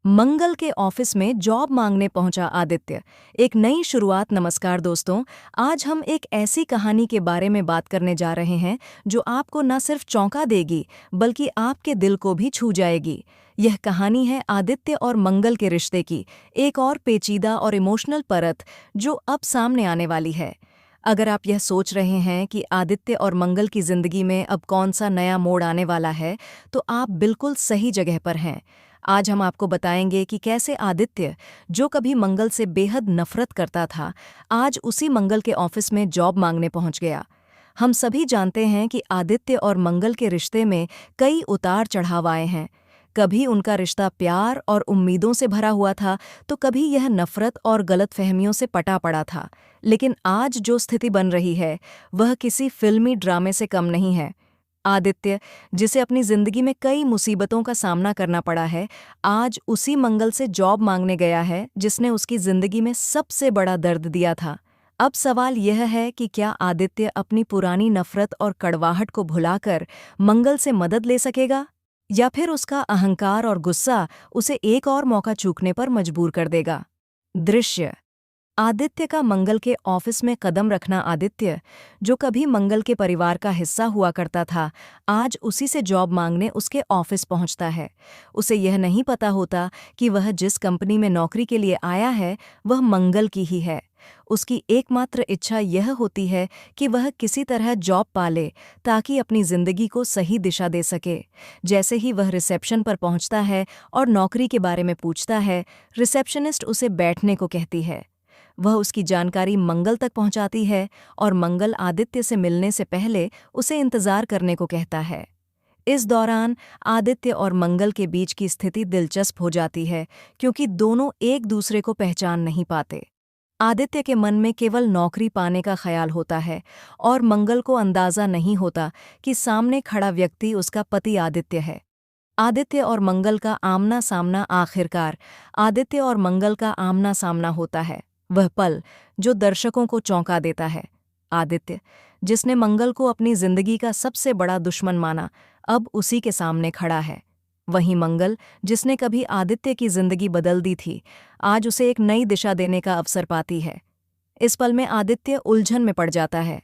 मंगल के ऑफिस में जॉब मांगने पहुंचा आदित्य। एक नई शुरुआत। नमस्कार दोस्तों, आज हम एक ऐसी कहानी के बारे में बात करने जा रहे हैं जो आपको न सिर्फ चौंका देगी बल्कि आपके दिल को भी छू जाएगी। यह कहानी है आदित्य और मंगल के रिश्ते की, एक और पेचीदा और इमोशनल परत जो अब सामने आने वाली है। अगर आप यह सोच रहे हैं कि आदित्य और मंगल की जिंदगी में अब कौन सा नया मोड़ आने वाला है, तो आप बिल्कुल सही जगह पर हैं। आज हम आपको बताएंगे कि कैसे आदित्य, जो कभी मंगल से बेहद नफरत करता था, आज उसी मंगल के ऑफिस में जॉब मांगने पहुंच गया। हम सभी जानते हैं कि आदित्य और मंगल के रिश्ते में कई उतार चढ़ाव आए हैं। कभी उनका रिश्ता प्यार और उम्मीदों से भरा हुआ था, तो कभी यह नफरत और गलतफहमियों से पटा पड़ा था। लेकिन आज जो स्थिति बन रही है, वह किसी फिल्मी ड्रामे से कम नहीं है। आदित्य, जिसे अपनी जिंदगी में कई मुसीबतों का सामना करना पड़ा है, आज उसी मंगल से जॉब मांगने गया है जिसने उसकी जिंदगी में सबसे बड़ा दर्द दिया था। अब सवाल यह है कि क्या आदित्य अपनी पुरानी नफरत और कड़वाहट को भुलाकर मंगल से मदद ले सकेगा, या फिर उसका अहंकार और गुस्सा उसे एक और मौका चूकने पर मजबूर कर देगा। दृश्य: आदित्य का मंगल के ऑफिस में कदम रखना। आदित्य, जो कभी मंगल के परिवार का हिस्सा हुआ करता था, आज उसी से जॉब मांगने उसके ऑफिस पहुंचता है। उसे यह नहीं पता होता कि वह जिस कंपनी में नौकरी के लिए आया है, वह मंगल की ही है। उसकी एकमात्र इच्छा यह होती है कि वह किसी तरह जॉब पाले ताकि अपनी जिंदगी को सही दिशा दे सके। जैसे ही वह रिसेप्शन पर पहुंचता है और नौकरी के बारे में पूछता है, रिसेप्शनिस्ट उसे बैठने को कहती है। वह उसकी जानकारी मंगल तक पहुंचाती है और मंगल आदित्य से मिलने से पहले उसे इंतजार करने को कहता है। इस दौरान आदित्य और मंगल के बीच की स्थिति दिलचस्प हो जाती है, क्योंकि दोनों एक दूसरे को पहचान नहीं पाते। आदित्य के मन में केवल नौकरी पाने का ख्याल होता है और मंगल को अंदाजा नहीं होता कि सामने खड़ा व्यक्ति उसका पति आदित्य है। आदित्य और मंगल का आमना सामना आखिरकार आदित्य और मंगल का आमना सामना होता है। वह पल जो दर्शकों को चौंका देता है। आदित्य, जिसने मंगल को अपनी जिंदगी का सबसे बड़ा दुश्मन माना, अब उसी के सामने खड़ा है। वहीं मंगल, जिसने कभी आदित्य की जिंदगी बदल दी थी, आज उसे एक नई दिशा देने का अवसर पाती है। इस पल में आदित्य उलझन में पड़ जाता है।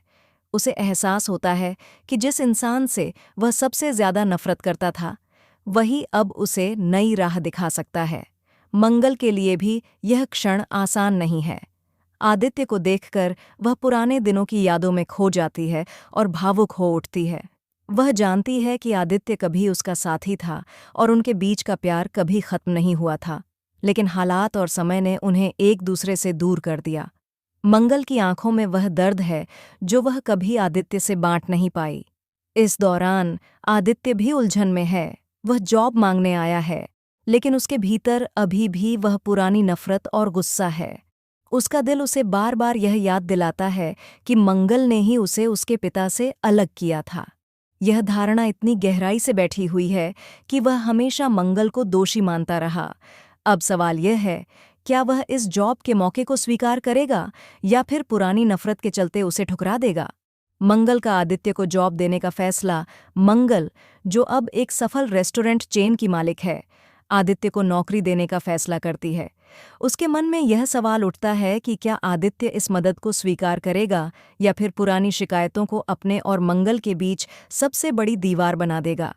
उसे एहसास होता है कि जिस इंसान से वह सबसे ज्यादा नफरत करता था, वही अब उसे नई राह दिखा सकता है। मंगल के लिए भी यह क्षण आसान नहीं है। आदित्य को देखकर वह पुराने दिनों की यादों में खो जाती है और भावुक हो उठती है। वह जानती है कि आदित्य कभी उसका साथी था और उनके बीच का प्यार कभी खत्म नहीं हुआ था, लेकिन हालात और समय ने उन्हें एक दूसरे से दूर कर दिया। मंगल की आंखों में वह दर्द है जो वह कभी आदित्य से बांट नहीं पाई। इस दौरान आदित्य भी उलझन में है। वह जॉब मांगने आया है, लेकिन उसके भीतर अभी भी वह पुरानी नफरत और गुस्सा है। उसका दिल उसे बार बार यह याद दिलाता है कि मंगल ने ही उसे उसके पिता से अलग किया था। यह धारणा इतनी गहराई से बैठी हुई है कि वह हमेशा मंगल को दोषी मानता रहा। अब सवाल यह है, क्या वह इस जॉब के मौके को स्वीकार करेगा या फिर पुरानी नफरत के चलते उसे ठुकरा देगा? मंगल का आदित्य को जॉब देने का फैसला। मंगल, जो अब एक सफल रेस्टोरेंट चेन की मालिक है, आदित्य को नौकरी देने का फैसला करती है। उसके मन में यह सवाल उठता है कि क्या आदित्य इस मदद को स्वीकार करेगा या फिर पुरानी शिकायतों को अपने और मंगल के बीच सबसे बड़ी दीवार बना देगा।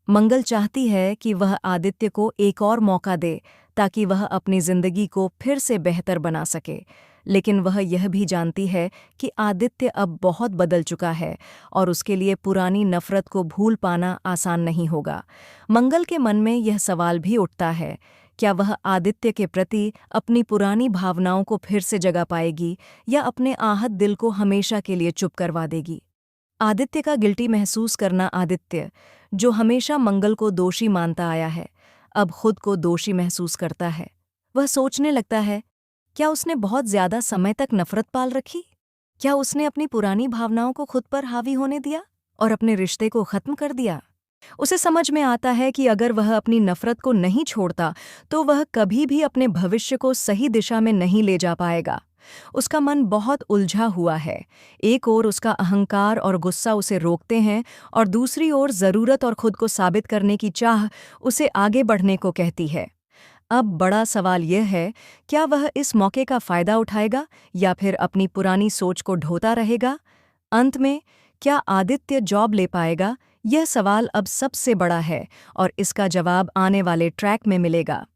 मंगल चाहती है कि वह आदित्य को एक और मौका दे ताकि वह अपनी जिंदगी को फिर से बेहतर बना सके, लेकिन वह यह भी जानती है कि आदित्य अब बहुत बदल चुका है और उसके लिए पुरानी नफरत को भूल पाना आसान नहीं होगा। मंगल के मन में यह सवाल भी उठता है, क्या वह आदित्य के प्रति अपनी पुरानी भावनाओं को फिर से जगा पाएगी या अपने आहत दिल को हमेशा के लिए चुप करवा देगी? आदित्य का गिल्टी महसूस करना। आदित्य, जो हमेशा मंगल को दोषी मानता आया है, अब खुद को दोषी महसूस करता है। वह सोचने लगता है, क्या उसने बहुत ज्यादा समय तक नफरत पाल रखी? क्या उसने अपनी पुरानी भावनाओं को खुद पर हावी होने दिया और अपने रिश्ते को खत्म कर दिया? उसे समझ में आता है कि अगर वह अपनी नफरत को नहीं छोड़ता, तो वह कभी भी अपने भविष्य को सही दिशा में नहीं ले जा पाएगा। उसका मन बहुत उलझा हुआ है। एक ओर उसका अहंकार और गुस्सा उसे रोकते हैं और दूसरी ओर जरूरत और खुद को साबित करने की चाह उसे आगे बढ़ने को कहती है। अब बड़ा सवाल यह है, क्या वह इस मौके का फायदा उठाएगा या फिर अपनी पुरानी सोच को ढोता रहेगा? अंत में, क्या आदित्य जॉब ले पाएगा? यह सवाल अब सबसे बड़ा है और इसका जवाब आने वाले ट्रैक में मिलेगा।